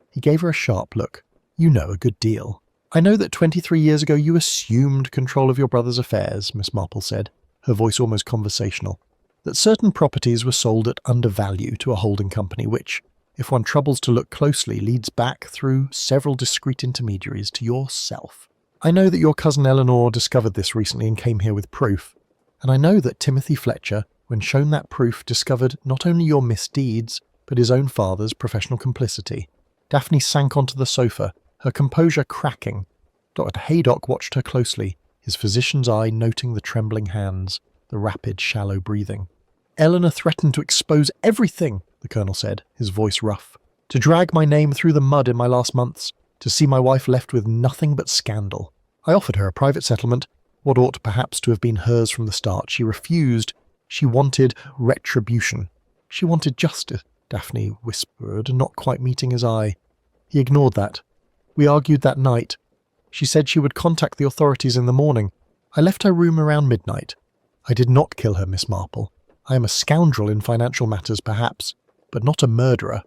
He gave her a sharp look. "You know a good deal." "I know that 23 years ago you assumed control of your brother's affairs," Miss Marple said, her voice almost conversational. "That certain properties were sold at undervalue to a holding company which, if one troubles to look closely, leads back through several discreet intermediaries to yourself. I know that your cousin Eleanor discovered this recently and came here with proof. And I know that Timothy Fletcher, when shown that proof, discovered not only your misdeeds, but his own father's professional complicity." Daphne sank onto the sofa, her composure cracking. Dr. Haydock watched her closely, his physician's eye noting the trembling hands, the rapid, shallow breathing. "Eleanor threatened to expose everything," the Colonel said, his voice rough. "To drag my name through the mud in my last months, to see my wife left with nothing but scandal. I offered her a private settlement, what ought perhaps to have been hers from the start. She refused. She wanted retribution. She wanted justice," Daphne whispered, not quite meeting his eye. He ignored that. "We argued that night. She said she would contact the authorities in the morning. I left her room around midnight. I did not kill her, Miss Marple. I am a scoundrel in financial matters, perhaps, but not a murderer."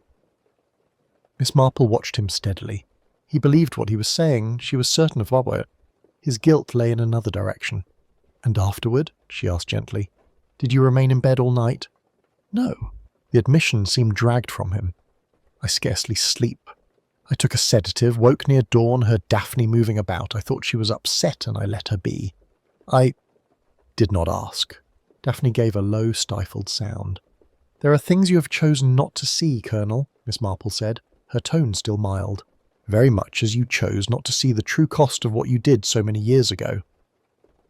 Miss Marple watched him steadily. He believed what he was saying. She was certain of what. His guilt lay in another direction. "And afterward?" she asked gently. "Did you remain in bed all night?" "No." The admission seemed dragged from him. "I scarcely sleep. I took a sedative, woke near dawn, heard Daphne moving about. I thought she was upset and I let her be. I did not ask." Daphne gave a low, stifled sound. "There are things you have chosen not to see, Colonel," Miss Marple said, her tone still mild. "Very much as you chose not to see the true cost of what you did so many years ago."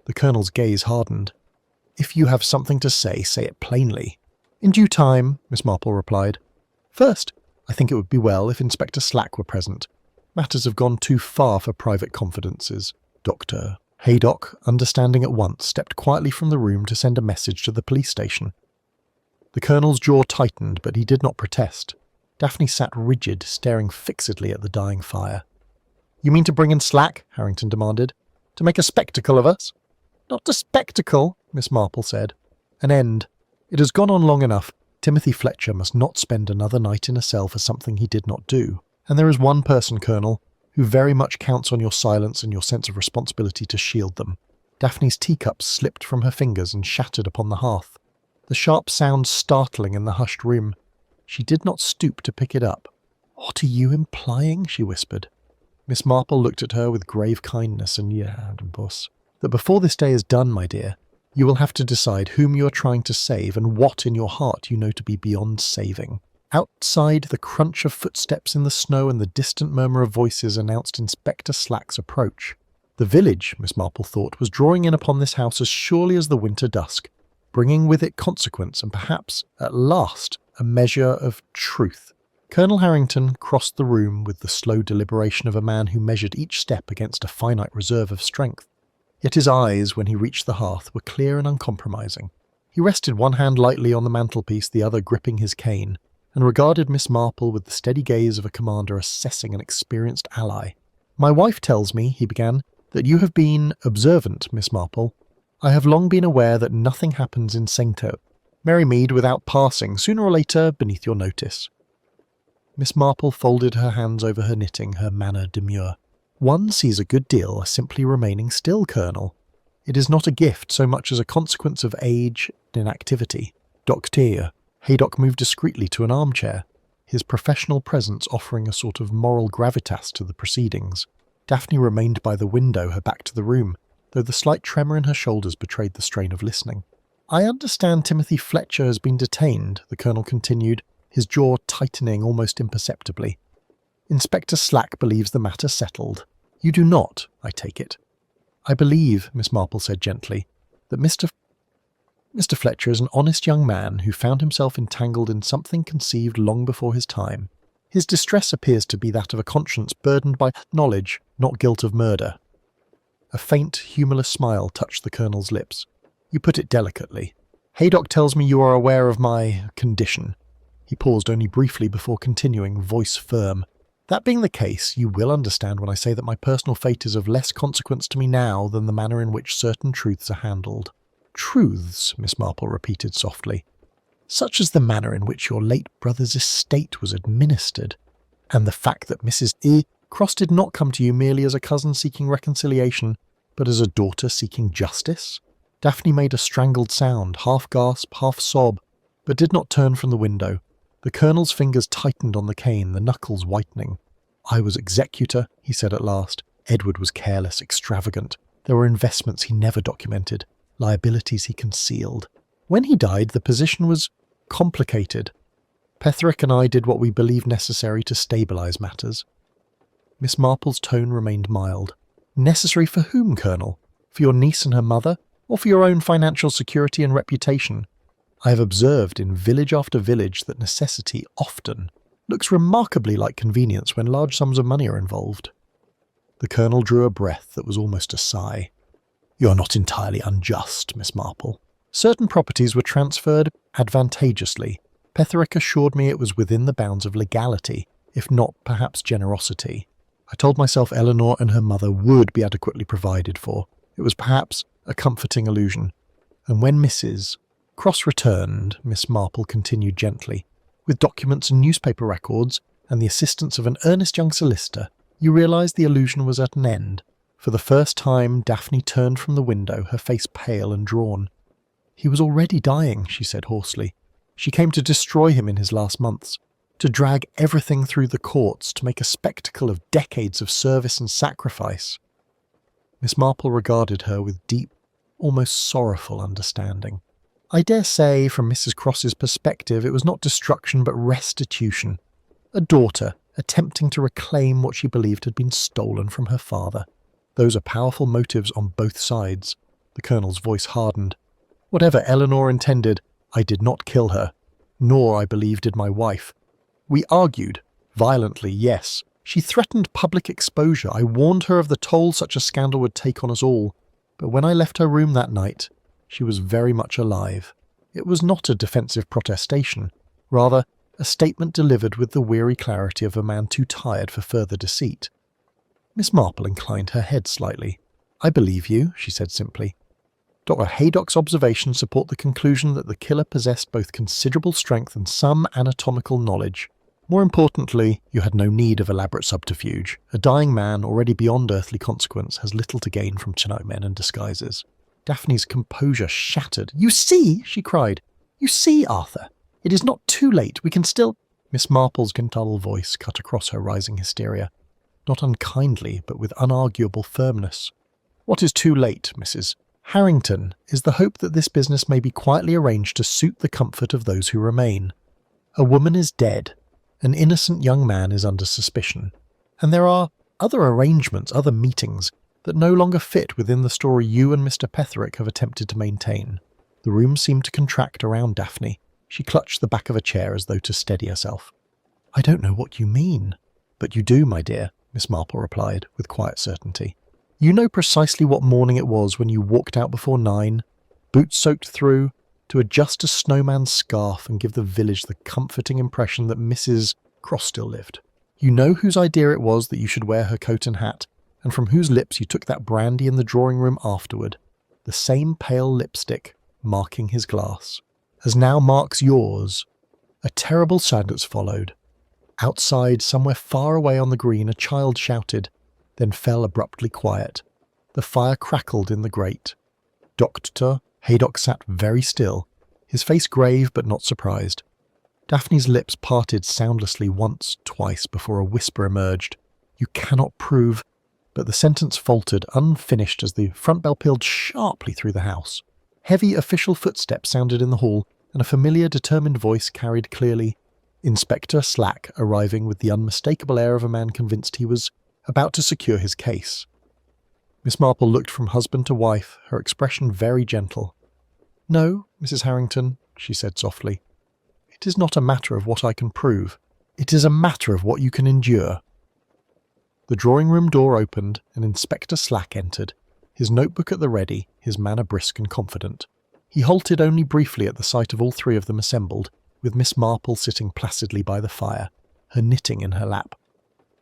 The Colonel's gaze hardened. "If you have something to say it plainly." "In due time," Miss Marple replied. "First, I think it would be well if Inspector Slack were present. Matters have gone too far for private confidences." Dr. Haydock, understanding at once, stepped quietly from the room to send a message to the police station. The Colonel's jaw tightened, but he did not protest. Daphne sat rigid, staring fixedly at the dying fire. "You mean to bring in Slack?" Harrington demanded. "To make a spectacle of us?" "Not a spectacle," Miss Marple said. "An end. It has gone on long enough. Timothy Fletcher must not spend another night in a cell for something he did not do. And there is one person, Colonel, who very much counts on your silence and your sense of responsibility to shield them." Daphne's teacup slipped from her fingers and shattered upon the hearth, the sharp sound startling in the hushed room. She did not stoop to pick it up. "What are you implying?" she whispered. Miss Marple looked at her with grave kindness and boss. "That before this day is done, my dear, you will have to decide whom you are trying to save and what in your heart you know to be beyond saving." Outside, the crunch of footsteps in the snow and the distant murmur of voices announced Inspector Slack's approach. The village, Miss Marple thought, was drawing in upon this house as surely as the winter dusk, bringing with it consequence and perhaps, at last, a measure of truth. Colonel Harrington crossed the room with the slow deliberation of a man who measured each step against a finite reserve of strength. Yet his eyes, when he reached the hearth, were clear and uncompromising. He rested one hand lightly on the mantelpiece, the other gripping his cane, and regarded Miss Marple with the steady gaze of a commander assessing an experienced ally. "My wife tells me," he began, "that you have been observant, Miss Marple. I have long been aware that nothing happens in Sainto, Merrymead, without passing, sooner or later, beneath your notice." Miss Marple folded her hands over her knitting, her manner demure. "One sees a good deal simply remaining still, Colonel. It is not a gift so much as a consequence of age and inactivity." Dr. Haydock moved discreetly to an armchair, his professional presence offering a sort of moral gravitas to the proceedings. Daphne remained by the window, her back to the room, though the slight tremor in her shoulders betrayed the strain of listening. "I understand Timothy Fletcher has been detained," the Colonel continued, his jaw tightening almost imperceptibly. "Inspector Slack believes the matter settled. You do not, I take it." "I believe," Miss Marple said gently, "that Mr. Fletcher is an honest young man who found himself entangled in something conceived long before his time. His distress appears to be that of a conscience burdened by knowledge, not guilt of murder." A faint, humourless smile touched the Colonel's lips. "You put it delicately. Haydock tells me you are aware of my condition." He paused only briefly before continuing, voice firm. "That being the case, you will understand when I say that my personal fate is of less consequence to me now than the manner in which certain truths are handled." "Truths," Miss Marple repeated softly. "Such as the manner in which your late brother's estate was administered, and the fact that Mrs. Cross did not come to you merely as a cousin seeking reconciliation, but as a daughter seeking justice?" Daphne made a strangled sound, half gasp, half sob, but did not turn from the window. The Colonel's fingers tightened on the cane, the knuckles whitening. "I was executor," he said at last. "Edward was careless, extravagant. There were investments he never documented, liabilities he concealed. When he died, the position was complicated. Petherick and I did what we believed necessary to stabilise matters." Miss Marple's tone remained mild. "Necessary for whom, Colonel? For your niece and her mother, or for your own financial security and reputation? I have observed in village after village that necessity often looks remarkably like convenience when large sums of money are involved." The Colonel drew a breath that was almost a sigh. "You are not entirely unjust, Miss Marple. Certain properties were transferred advantageously. Petherick assured me it was within the bounds of legality, if not perhaps generosity. I told myself Eleanor and her mother would be adequately provided for. It was perhaps a comforting illusion. And when Mrs. Cross returned," Miss Marple continued gently, "with documents and newspaper records and the assistance of an earnest young solicitor, you realised the illusion was at an end." For the first time, Daphne turned from the window, her face pale and drawn. "He was already dying," she said hoarsely. "She came to destroy him in his last months, to drag everything through the courts, to make a spectacle of decades of service and sacrifice." Miss Marple regarded her with deep, almost sorrowful understanding. "I dare say, from Mrs. Cross's perspective, it was not destruction but restitution. A daughter attempting to reclaim what she believed had been stolen from her father. Those are powerful motives on both sides." The Colonel's voice hardened. "Whatever Eleanor intended, I did not kill her, nor, I believe, did my wife. We argued, violently, yes. She threatened public exposure. I warned her of the toll such a scandal would take on us all. But when I left her room that night, she was very much alive. It was not a defensive protestation, rather a statement delivered with the weary clarity of a man too tired for further deceit." Miss Marple inclined her head slightly. "I believe you," she said simply. "Dr. Haydock's observations support the conclusion that the killer possessed both considerable strength and some anatomical knowledge. More importantly, you had no need of elaborate subterfuge. A dying man, already beyond earthly consequence, has little to gain from men and disguises." Daphne's composure shattered. "You see," she cried. "You see, Arthur. It is not too late. We can still—" Miss Marple's dull voice cut across her rising hysteria, not unkindly, but with unarguable firmness. "What is too late, Mrs. Harrington, is the hope that this business may be quietly arranged to suit the comfort of those who remain. A woman is dead. An innocent young man is under suspicion. And there are other arrangements, other meetings, that no longer fit within the story you and Mr. Petherick have attempted to maintain." The room seemed to contract around Daphne. She clutched the back of a chair as though to steady herself. "I don't know what you mean." "But you do, my dear," Miss Marple replied, with quiet certainty. "You know precisely what morning it was when you walked out before 9, boots soaked through, to adjust a snowman's scarf and give the village the comforting impression that Mrs. Cross still lived. You know whose idea it was that you should wear her coat and hat, and from whose lips you took that brandy in the drawing-room afterward, the same pale lipstick marking his glass, as now marks yours." A terrible silence followed. Outside, somewhere far away on the green, a child shouted, then fell abruptly quiet. The fire crackled in the grate. Dr. Haydock sat very still, his face grave but not surprised. Daphne's lips parted soundlessly once, twice, before a whisper emerged. "You cannot prove—" But the sentence faltered, unfinished, as the front bell pealed sharply through the house. Heavy official footsteps sounded in the hall, and a familiar, determined voice carried clearly, Inspector Slack arriving with the unmistakable air of a man convinced he was about to secure his case. Miss Marple looked from husband to wife, her expression very gentle. "No, Mrs. Harrington," she said softly. "It is not a matter of what I can prove. It is a matter of what you can endure." The drawing-room door opened, and Inspector Slack entered, his notebook at the ready, his manner brisk and confident. He halted only briefly at the sight of all three of them assembled, with Miss Marple sitting placidly by the fire, her knitting in her lap.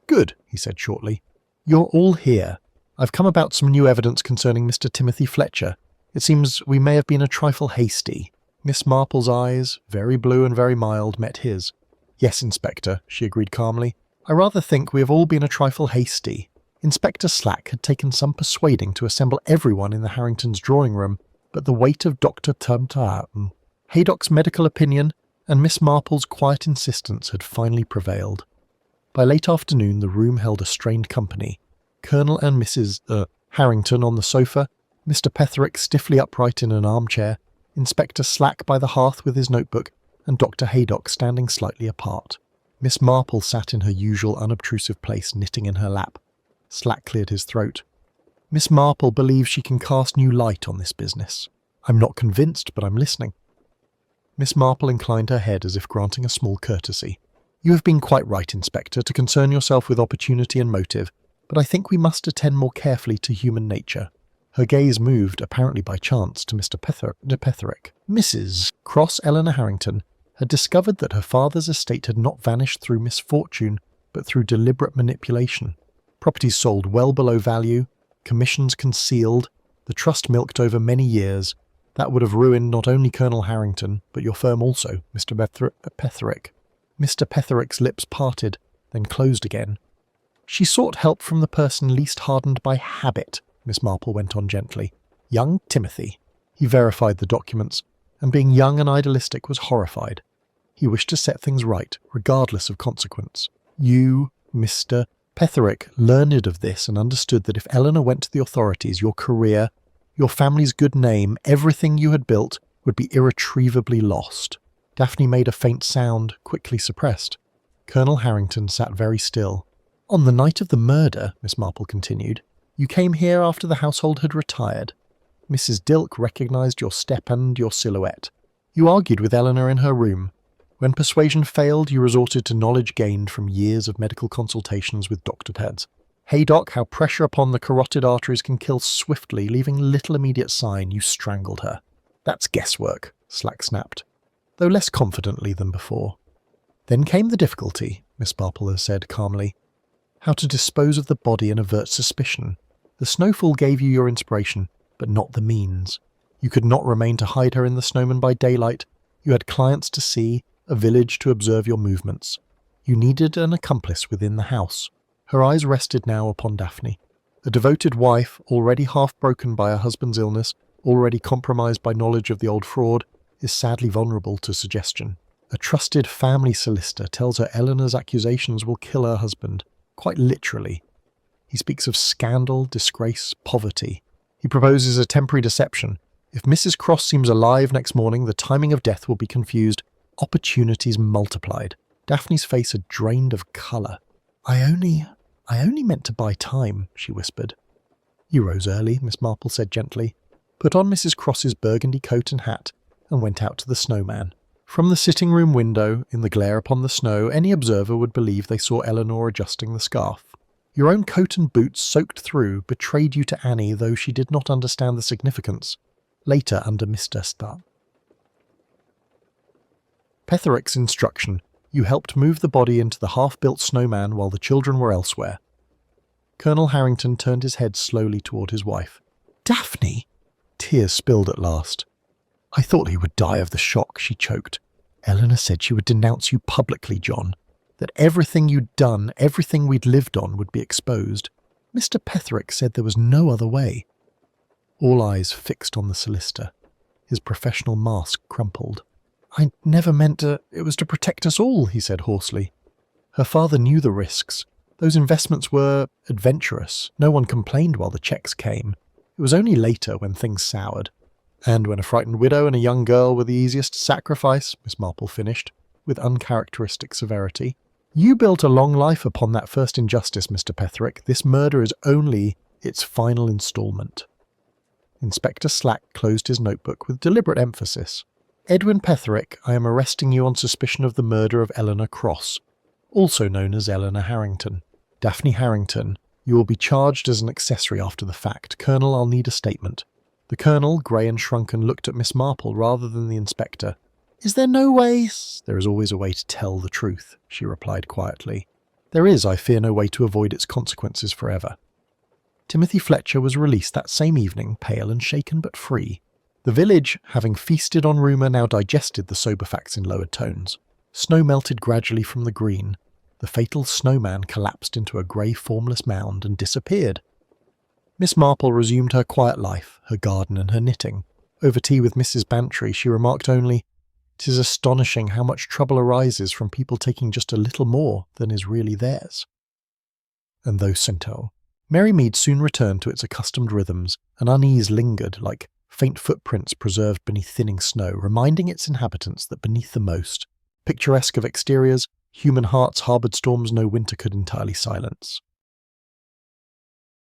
"Good," he said shortly. "You're all here. I've come about some new evidence concerning Mr. Timothy Fletcher. It seems we may have been a trifle hasty." Miss Marple's eyes, very blue and very mild, met his. "Yes, Inspector," she agreed calmly. "I rather think we have all been a trifle hasty." Inspector Slack had taken some persuading to assemble everyone in the Harringtons' drawing-room, but the weight of Dr. Tumtarton, Haydock's medical opinion, and Miss Marple's quiet insistence had finally prevailed. By late afternoon the room held a strained company. Colonel and Mrs. Harrington on the sofa, Mr. Petherick stiffly upright in an armchair, Inspector Slack by the hearth with his notebook, and Dr. Haydock standing slightly apart. Miss Marple sat in her usual unobtrusive place, knitting in her lap. Slack cleared his throat. "Miss Marple believes she can cast new light on this business. I'm not convinced, but I'm listening." Miss Marple inclined her head as if granting a small courtesy. "You have been quite right, Inspector, to concern yourself with opportunity and motive, but I think we must attend more carefully to human nature." Her gaze moved, apparently by chance, to Mr. Petherick. Mrs. Cross Eleanor Harrington had discovered that her father's estate had not vanished through misfortune, but through deliberate manipulation. Properties sold well below value, commissions concealed, the trust milked over many years. That would have ruined not only Colonel Harrington, but your firm also, Mr. Petherick. Mr. Petherick's lips parted, then closed again. "She sought help from the person least hardened by habit," Miss Marple went on gently. "Young Timothy." He verified the documents, and being young and idealistic was horrified. He wished to set things right, regardless of consequence. "You, Mr. Petherick, learned of this and understood that if Eleanor went to the authorities, your career, your family's good name, everything you had built, would be irretrievably lost." Daphne made a faint sound, quickly suppressed. Colonel Harrington sat very still. "On the night of the murder," Miss Marple continued, "you came here after the household had retired. Mrs. Dilke recognised your step and your silhouette. You argued with Eleanor in her room. When persuasion failed, you resorted to knowledge gained from years of medical consultations with Dr. Peds. Haydock, how pressure upon the carotid arteries can kill swiftly, leaving little immediate sign, you strangled her." "That's guesswork," Slack snapped, though less confidently than before. "Then came the difficulty," Miss Marple said calmly. "How to dispose of the body and avert suspicion. The snowfall gave you your inspiration, but not the means. You could not remain to hide her in the Snowman by daylight. You had clients to see, a village to observe your movements. You needed an accomplice within the house." Her eyes rested now upon Daphne. A devoted wife, already half broken by her husband's illness, already compromised by knowledge of the old fraud, is sadly vulnerable to suggestion. A trusted family solicitor tells her Eleanor's accusations will kill her husband, quite literally. He speaks of scandal, disgrace, poverty. He proposes a temporary deception. If Mrs. Cross seems alive next morning, the timing of death will be confused. Opportunities multiplied. Daphne's face had drained of colour. I only meant to buy time," she whispered. "You rose early," Miss Marple said gently, put on Mrs. Cross's burgundy coat and hat, and went out to the Snowman. From the sitting-room window, in the glare upon the snow, any observer would believe they saw Eleanor adjusting the scarf. Your own coat and boots, soaked through, betrayed you to Annie, though she did not understand the significance. Later, under Mr. Petherick's instruction, you helped move the body into the half-built Snowman while the children were elsewhere. Colonel Harrington turned his head slowly toward his wife. "Daphne!" Tears spilled at last. "I thought he would die of the shock," she choked. "Eleanor said she would denounce you publicly, John. That everything you'd done, everything we'd lived on, would be exposed. Mr. Petherick said there was no other way." All eyes fixed on the solicitor. His professional mask crumpled. "I never meant to... It was to protect us all," he said hoarsely. Her father knew the risks. Those investments were adventurous. No one complained while the checks came. It was only later, when things soured. "And when a frightened widow and a young girl were the easiest to sacrifice," Miss Marple finished, with uncharacteristic severity. "You built a long life upon that first injustice, Mr. Petherick. This murder is only its final instalment. Inspector Slack closed his notebook with deliberate emphasis. Edwin Petherick, I am arresting you on suspicion of the murder of Eleanor Cross, also known as Eleanor Harrington. Daphne Harrington, you will be charged as an accessory after the fact. Colonel, I'll need a statement. The Colonel, grey and shrunken, looked at Miss Marple rather than the Inspector. Is there no way? There is always a way to tell the truth, she replied quietly. There is, I fear, no way to avoid its consequences forever. Timothy Fletcher was released that same evening, pale and shaken but free. The village, having feasted on rumour, now digested the sober facts in lowered tones. Snow melted gradually from the green. The fatal snowman collapsed into a grey formless mound and disappeared. Miss Marple resumed her quiet life, her garden and her knitting. Over tea with Mrs. Bantry she remarked only, "'Tis astonishing how much trouble arises from people taking just a little more than is really theirs." And though Centaur, Merrymead soon returned to its accustomed rhythms, and unease lingered like faint footprints preserved beneath thinning snow, reminding its inhabitants that beneath the most picturesque of exteriors, human hearts harboured storms no winter could entirely silence.